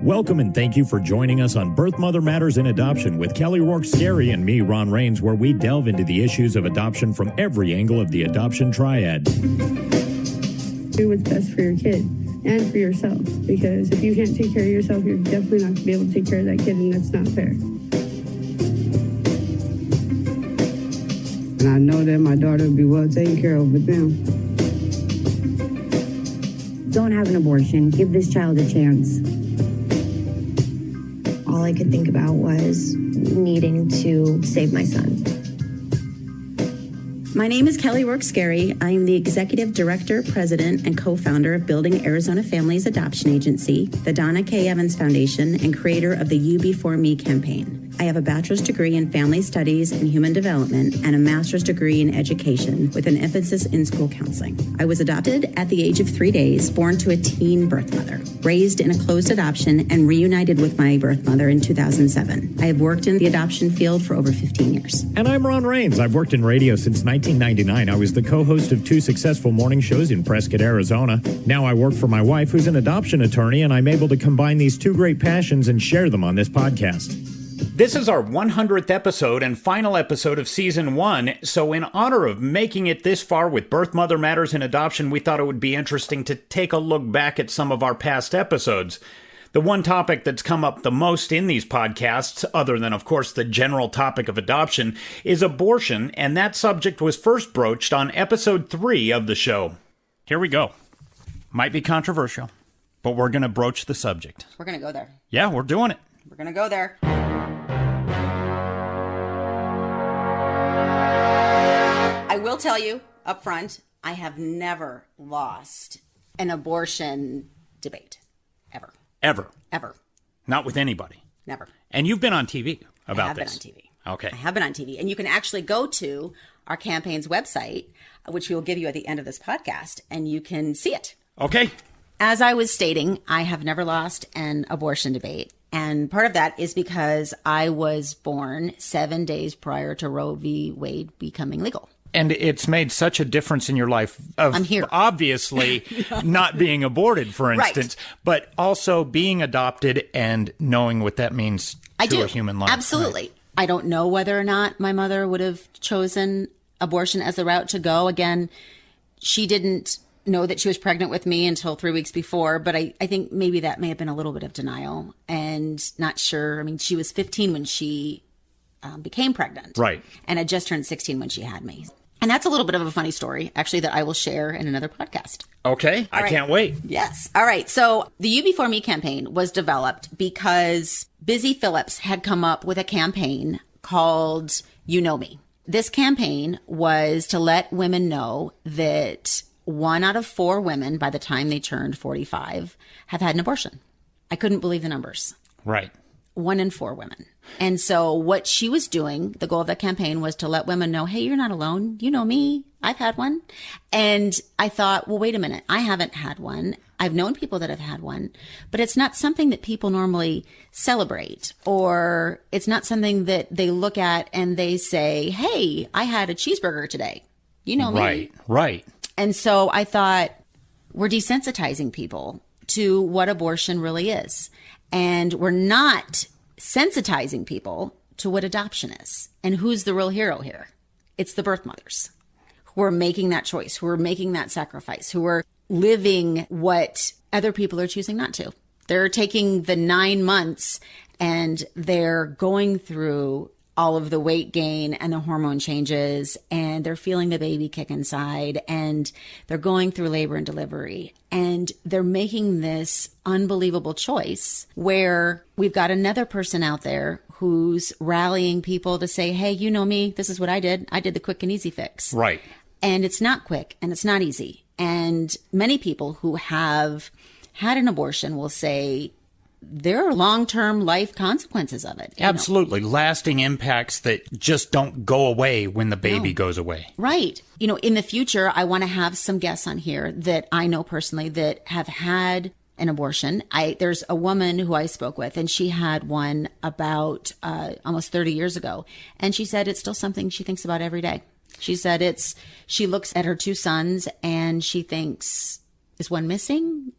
Welcome and thank you for joining us on Birth Mother Matters in Adoption with Kelly Rourke Scary and me, Ron Rains, where we delve into the issues of adoption from every angle of the adoption triad. Do what's best for your kid and for yourself, because if you can't take care of yourself, you're definitely not going to be able to take care of that kid, and that's not fair. And I know that my daughter will be well taken care of with them. Don't have an abortion. Give this child a chance. All I could think about was needing to save my son. My name is Kelly Rourke Scary. I am the Executive Director, President, and co-founder of Building Arizona Families Adoption Agency, the Donna K. Evans Foundation, and creator of the You Before Me campaign. I have a bachelor's degree in family studies and human development and a master's degree in education with an emphasis in school counseling. I was adopted at the age of 3 days, born to a teen birth mother, raised in a closed adoption, and reunited with my birth mother in 2007. I have worked in the adoption field for over 15 years. And I'm Ron Rains. I've worked in radio since 1999. I was the co-host of 2 successful morning shows in Prescott, Arizona. Now I work for my wife, who's an adoption attorney, and I'm able to combine these 2 great passions and share them on this podcast. This is our 100th episode and final episode of Season 1, so in honor of making it this far with Birth Mother Matters in Adoption, we thought it would be interesting to take a look back at some of our past episodes. The one topic that's come up the most in these podcasts, other than, of course, the general topic of adoption, is abortion, and that subject was first broached on Episode 3 of the show. Here we go. Might be controversial, but we're going to broach the subject. We're going to go there. Yeah, we're doing it. We're going to go there. I will tell you up front, I have never lost an abortion debate. Ever. Ever. Ever. Not with anybody. Never. And you've been on TV about I this. have been on TV. Okay. I have been on TV. And you can actually go to our campaign's website, which we will give you at the end of this podcast, and you can see it. Okay. As I was stating, I have never lost an abortion debate. And part of that is because I was born 7 days prior to Roe v. Wade becoming legal. And it's made such a difference in your life of I'm here. Obviously not being aborted, for instance, but also being adopted and knowing what that means to a human life. Absolutely. Right. I don't know whether or not my mother would have chosen abortion as the route to go. Again, she didn't know that she was pregnant with me until 3 weeks before, but I think maybe that may have been a little bit of denial and not sure. I mean, she was 15 when she became pregnant. Right. And had just turned 16 when she had me. And that's a little bit of a funny story, actually, that I will share in another podcast. Okay. I can't wait. Yes. All right. So the You Before Me campaign was developed because Busy Phillips had come up with a campaign called You Know Me. This campaign was to let women know that 1 out of 4 women by the time they turned 45 have had an abortion. I couldn't believe the numbers. Right. 1 in 4 women. And so what she was doing, the goal of that campaign was to let women know, hey, you're not alone. You know me. I've had one. And I thought, well, wait a minute. I haven't had one. I've known people that have had one, but it's not something that people normally celebrate, or it's not something that they look at and they say, hey, I had a cheeseburger today. You know me. Right. Right. And so I thought, we're desensitizing people to what abortion really is. And we're not sensitizing people to what adoption is. And who's the real hero here? It's the birth mothers who are making that choice, who are making that sacrifice, who are living what other people are choosing not to. They're taking the 9 months and they're going through all of the weight gain and the hormone changes, and they're feeling the baby kick inside, and they're going through labor and delivery, and they're making this unbelievable choice where we've got another person out there who's rallying people to say, hey, you know me, this is what I did. I did the quick and easy fix. Right. And it's not quick and it's not easy. And many people who have had an abortion will say, there are long-term life consequences of it. Absolutely. Lasting impacts that just don't go away when the baby goes away. Right. You know, in the future, I want to have some guests on here that I know personally that have had an abortion. There's a woman who I spoke with, and she had one about almost 30 years ago. And she said it's still something she thinks about every day. She said she looks at her 2 sons and she thinks, is one missing?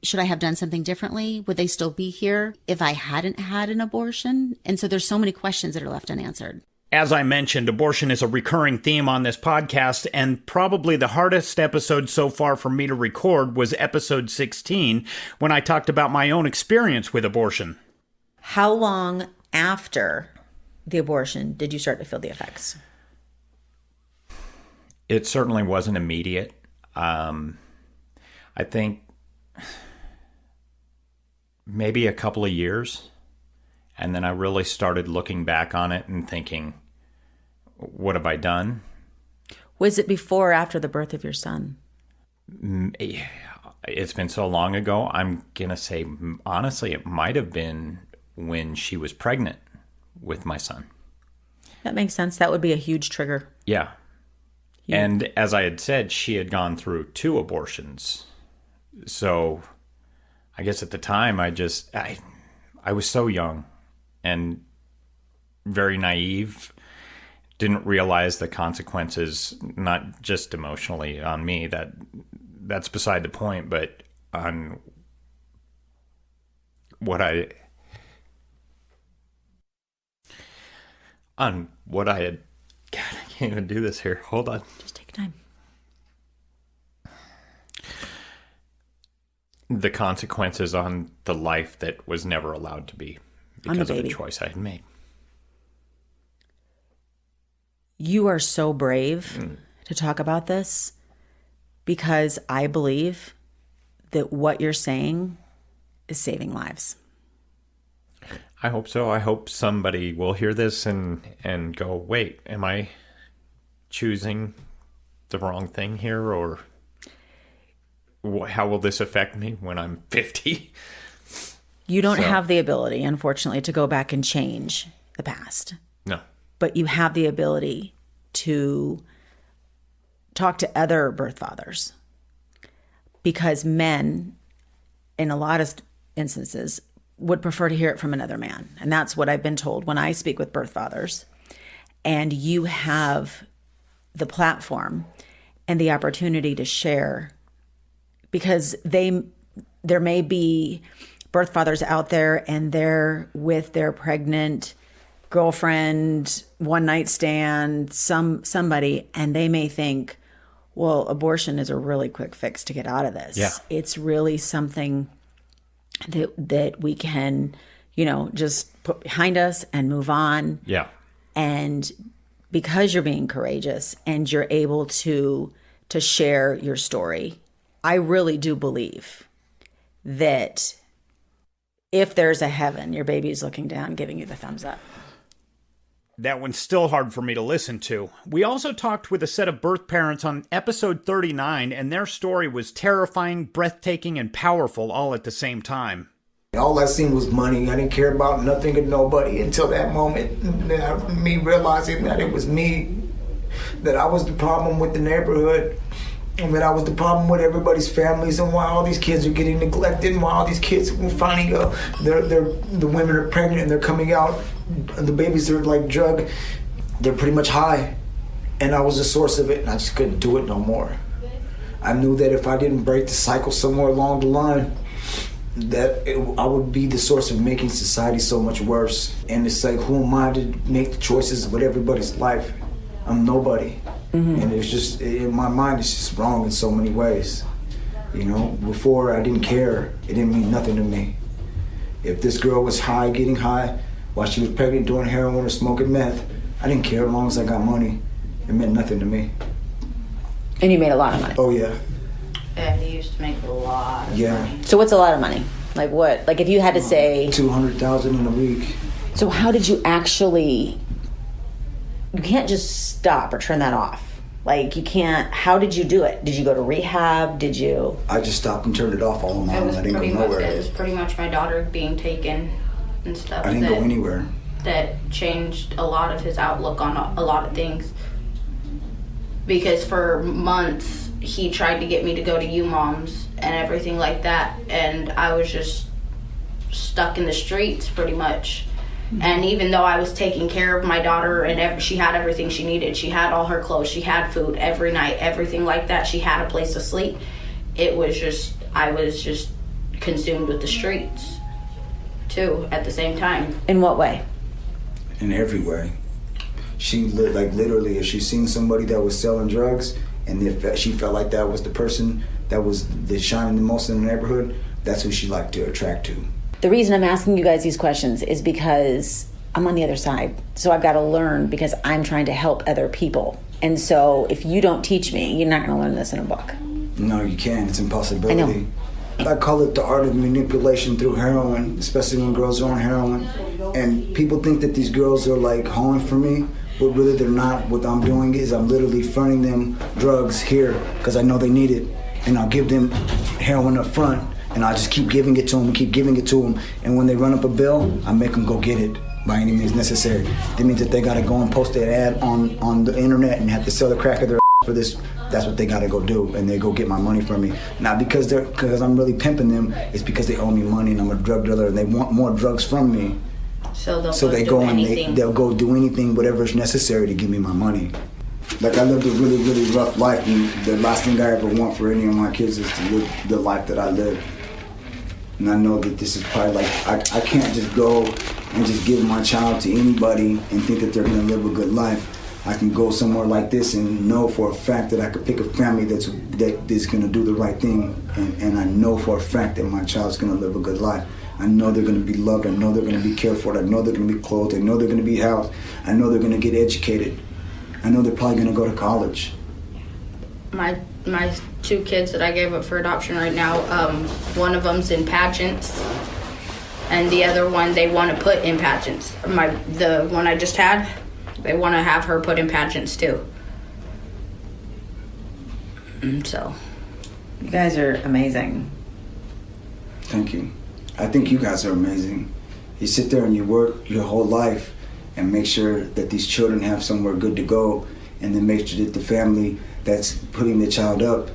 should I have done something differently? Would they still be here if I hadn't had an abortion? And so there's so many questions that are left unanswered. As I mentioned, abortion is a recurring theme on this podcast, and probably the hardest episode so far for me to record was episode 16, when I talked about my own experience with abortion. How long after the abortion did you start to feel the effects? It certainly wasn't immediate. I think maybe a couple of years. And then I really started looking back on it and thinking, what have I done? Was it before or after the birth of your son? It's been so long ago. I'm going to say, honestly, it might have been when she was pregnant with my son. That makes sense. That would be a huge trigger. Yeah. And as I had said, she had gone through 2 abortions. So I guess at the time, I was so young and very naive, didn't realize the consequences, not just emotionally on me, that's beside the point, but on what I had, God, I can't even do this here. Hold on. Just take time. The consequences on the life that was never allowed to be because of the choice I had made. You are so brave to talk about this, because I believe that what you're saying is saving lives. I hope so. I hope somebody will hear this and go, wait, am I choosing the wrong thing here? Or how will this affect me when I'm 50? You don't have the ability, unfortunately, to go back and change the past. No. But you have the ability to talk to other birth fathers. Because men, in a lot of instances, would prefer to hear it from another man. And that's what I've been told when I speak with birth fathers. And you have the platform and the opportunity to share, because there may be birth fathers out there and they're with their pregnant girlfriend, one night stand, somebody, and they may think, well, abortion is a really quick fix to get out of this. Yeah. It's really something that we can, just put behind us and move on. Yeah. And because you're being courageous and you're able to share your story, I really do believe that if there's a heaven, your baby's looking down, giving you the thumbs up. That one's still hard for me to listen to. We also talked with a set of birth parents on episode 39, and their story was terrifying, breathtaking, and powerful all at the same time. All I seen was money. I didn't care about nothing and nobody until that moment. Me realizing that it was me, that I was the problem with the neighborhood, and that I was the problem with everybody's families, and why all these kids are getting neglected, and why all these kids will finally go, the women are pregnant and they're coming out, and the babies are like drug, they're pretty much high. And I was the source of it, and I just couldn't do it no more. I knew that if I didn't break the cycle somewhere along the line, I would be the source of making society so much worse. And it's like, who am I to make the choices with everybody's life? I'm nobody. Mm-hmm. And it's just, in my mind, it's just wrong in so many ways. Before I didn't care. It didn't mean nothing to me. If this girl was high, getting high, while she was pregnant, doing heroin or smoking meth, I didn't care as long as I got money. It meant nothing to me. And you made a lot of money. Oh, yeah. Yeah, he used to make a lot of money. So what's a lot of money? Like what? Like if you had to say... $200,000 in a week. So how did you actually... You can't just stop or turn that off. Like you can't... How did you do it? Did you go to rehab? Did you... I just stopped and turned it off all along. I didn't go nowhere. It was pretty much my daughter being taken and stuff. I didn't go anywhere. That changed a lot of his outlook on a lot of things. Because for months, he tried to get me to go to UMOMS and everything like that. And I was just stuck in the streets pretty much. Mm-hmm. And even though I was taking care of my daughter and she had everything she needed, she had all her clothes, she had food every night, everything like that, she had a place to sleep. It was just, I was just consumed with the streets too at the same time. In what way? In every way. She like literally, if she seen somebody that was selling drugs, and if she felt like that was the person that was the shining the most in the neighborhood, that's who she liked to attract to. The reason I'm asking you guys these questions is because I'm on the other side. So I've got to learn because I'm trying to help other people. And so if you don't teach me, you're not going to learn this in a book. No, you can't. It's an impossibility. I know. I call it the art of manipulation through heroin, especially when girls are on heroin. And people think that these girls are like hoeing for me, but really they're not. What I'm doing is I'm literally fronting them drugs here because I know they need it. And I'll give them heroin up front, and I'll just keep giving it to them and keep giving it to them. And when they run up a bill, I make them go get it by any means necessary. That means that they got to go and post their ad on the internet and have to sell the crack of their for this. That's what they got to go do, and they go get my money from me. Not because I'm really pimping them. It's because they owe me money and I'm a drug dealer and they want more drugs from me. So they go and they'll go do anything, whatever is necessary to give me my money. Like, I lived a really, really rough life, and the last thing I ever want for any of my kids is to live the life that I lived. And I know that this is probably like, I can't just go and just give my child to anybody and think that they're gonna live a good life. I can go somewhere like this and know for a fact that I could pick a family that is gonna do the right thing. And I know for a fact that my child's gonna live a good life. I know they're gonna be loved, I know they're gonna be cared for, I know they're gonna be clothed, I know they're gonna be housed, I know they're gonna get educated. I know they're probably gonna go to college. My 2 kids that I gave up for adoption right now, one of them's in pageants, and the other one they want to put in pageants. The one I just had, they want to have her put in pageants too. So, you guys are amazing. Thank you. I think you guys are amazing. You sit there and you work your whole life and make sure that these children have somewhere good to go, and then make sure that the family that's putting the child up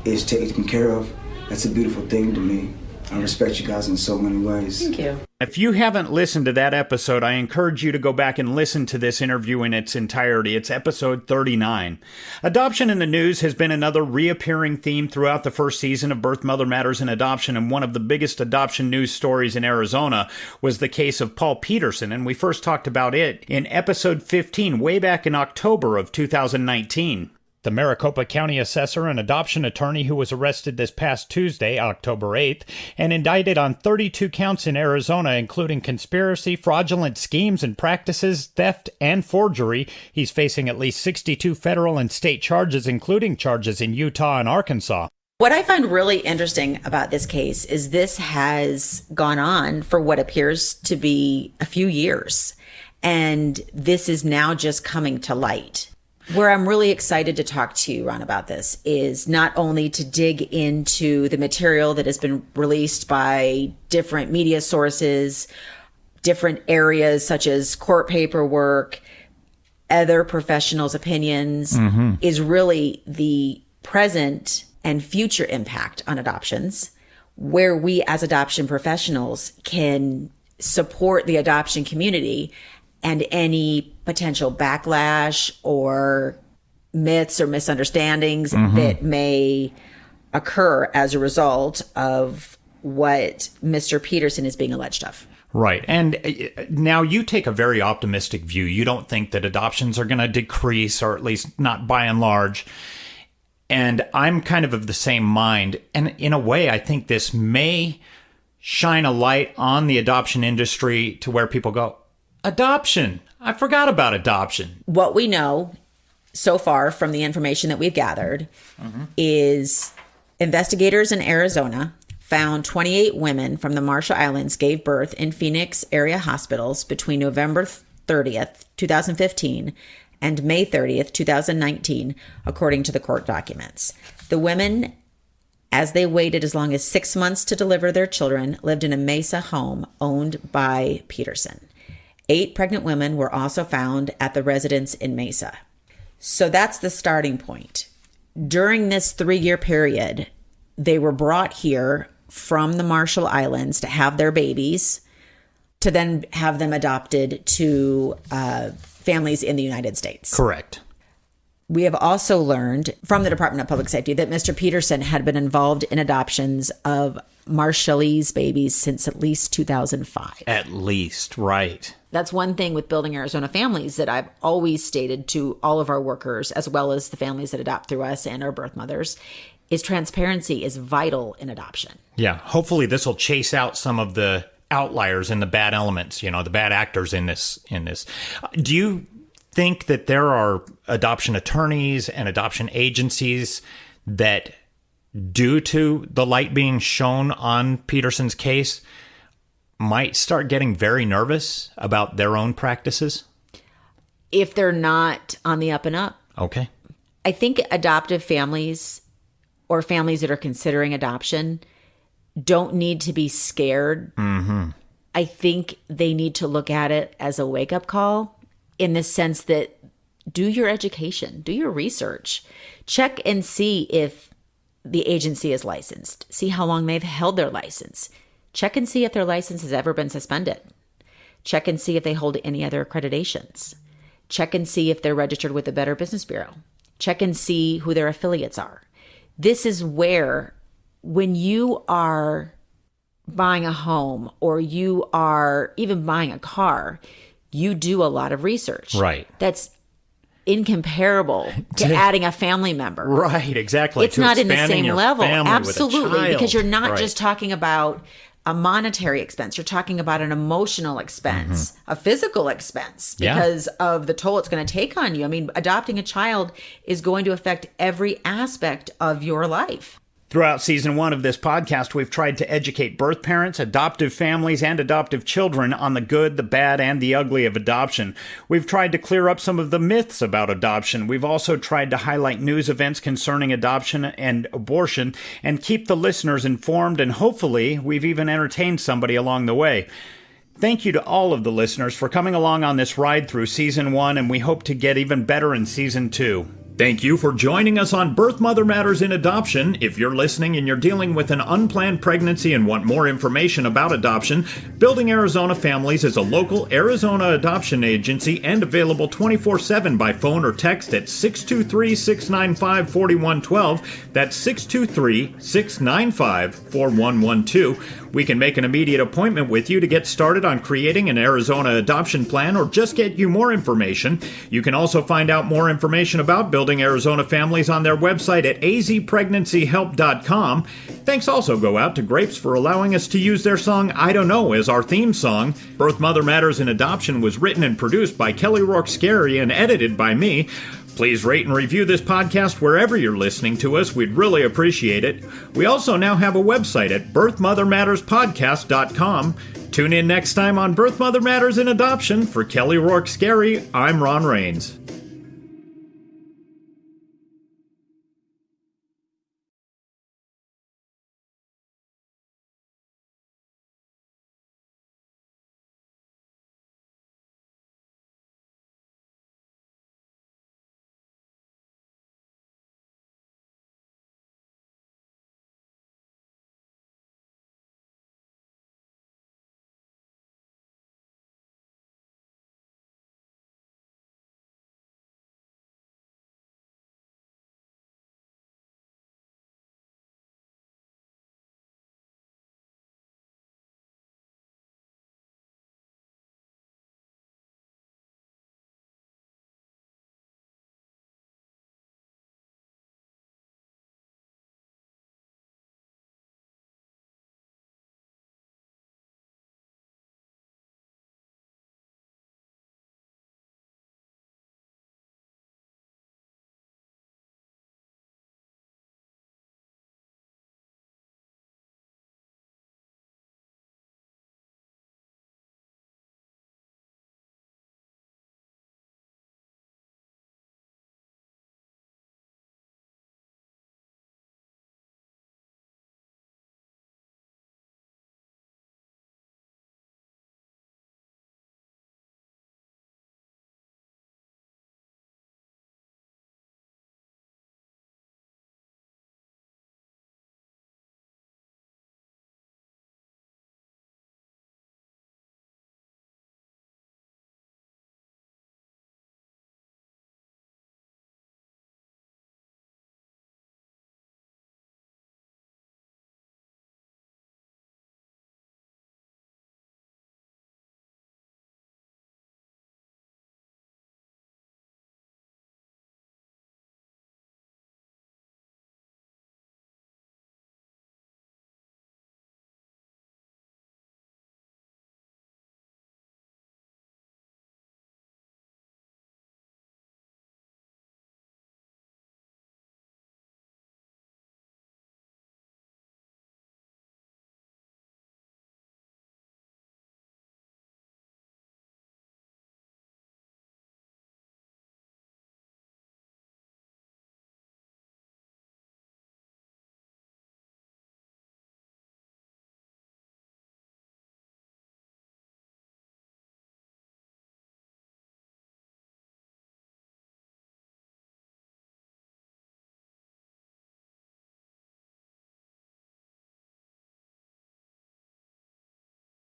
is taken care of. That's a beautiful thing to me. I respect you guys in so many ways. Thank you. If you haven't listened to that episode, I encourage you to go back and listen to this interview in its entirety. It's episode 39. Adoption in the news has been another reappearing theme throughout the first season of Birth Mother Matters in Adoption, and one of the biggest adoption news stories in Arizona was the case of Paul Peterson, and we first talked about it in episode 15, way back in October of 2019. The Maricopa County assessor and adoption attorney who was arrested this past Tuesday, October 8th, and indicted on 32 counts in Arizona, including conspiracy, fraudulent schemes and practices, theft, and forgery. He's facing at least 62 federal and state charges, including charges in Utah and Arkansas. What I find really interesting about this case is this has gone on for what appears to be a few years, and this is now just coming to light. Where I'm really excited to talk to you, Ron, about this is not only to dig into the material that has been released by different media sources, different areas such as court paperwork, other professionals' opinions, is really the present and future impact on adoptions, where we as adoption professionals can support the adoption community and any potential backlash or myths or misunderstandings that may occur as a result of what Mr. Peterson is being alleged of. Right. And now you take a very optimistic view. You don't think that adoptions are going to decrease, or at least not by and large. And I'm kind of the same mind. And in a way, I think this may shine a light on the adoption industry to where people go, adoption. I forgot about adoption. What we know so far from the information that we've gathered is investigators in Arizona found 28 women from the Marshall Islands gave birth in Phoenix area hospitals between November 30th, 2015 and May 30th, 2019, according to the court documents. The women, as they waited as long as 6 months to deliver their children, lived in a Mesa home owned by Peterson. 8 pregnant women were also found at the residence in Mesa. So that's the starting point. During this 3-year period, they were brought here from the Marshall Islands to have their babies, to then have them adopted to families in the United States. Correct. We have also learned from the Department of Public Safety that Mr. Peterson had been involved in adoptions of Marshallese babies since at least 2005. At least, right. That's one thing with Building Arizona Families that I've always stated to all of our workers, as well as the families that adopt through us and our birth mothers, is transparency is vital in adoption. Yeah, hopefully this will chase out some of the outliers and the bad elements, the bad actors in this. Do you think that there are adoption attorneys and adoption agencies that, due to the light being shown on Peterson's case, might start getting very nervous about their own practices? If they're not on the up and up. Okay. I think adoptive families or families that are considering adoption don't need to be scared. Mm-hmm. I think they need to look at it as a wake-up call, in the sense that do your education, do your research, check and see if the agency is licensed, see how long they've held their license, check and see if their license has ever been suspended, check and see if they hold any other accreditations, check and see if they're registered with the Better Business Bureau, check and see who their affiliates are. This is where, when you are buying a home or you are even buying a car, you do a lot of research. Right. That's incomparable to adding a family member. Right, exactly. It's not in the same level. Absolutely. Because you're not right. just talking about a monetary expense. You're talking about an emotional expense, a physical expense, because of the toll it's going to take on you. I mean, adopting a child is going to affect every aspect of your life. Throughout season 1 of this podcast, we've tried to educate birth parents, adoptive families, and adoptive children on the good, the bad, and the ugly of adoption. We've tried to clear up some of the myths about adoption. We've also tried to highlight news events concerning adoption and abortion and keep the listeners informed, and hopefully we've even entertained somebody along the way. Thank you to all of the listeners for coming along on this ride through season 1, and we hope to get even better in season 2. Thank you for joining us on Birth Mother Matters in Adoption. If you're listening and you're dealing with an unplanned pregnancy and want more information about adoption, Building Arizona Families is a local Arizona adoption agency and available 24/7 by phone or text at 623-695-4112. That's 623-695-4112. We can make an immediate appointment with you to get started on creating an Arizona adoption plan or just get you more information. You can also find out more information about Building Arizona Families on their website at azpregnancyhelp.com. Thanks also go out to Grapes for allowing us to use their song I Don't Know as our theme song. Birth Mother Matters in Adoption was written and produced by Kelly Rourke Scary and edited by me. Please rate and review this podcast wherever you're listening to us. We'd really appreciate it. We also now have a website at birthmothermatterspodcast.com. Tune in next time on Birth Mother Matters in Adoption. For Kelly Rourke Scary, I'm Ron Rains.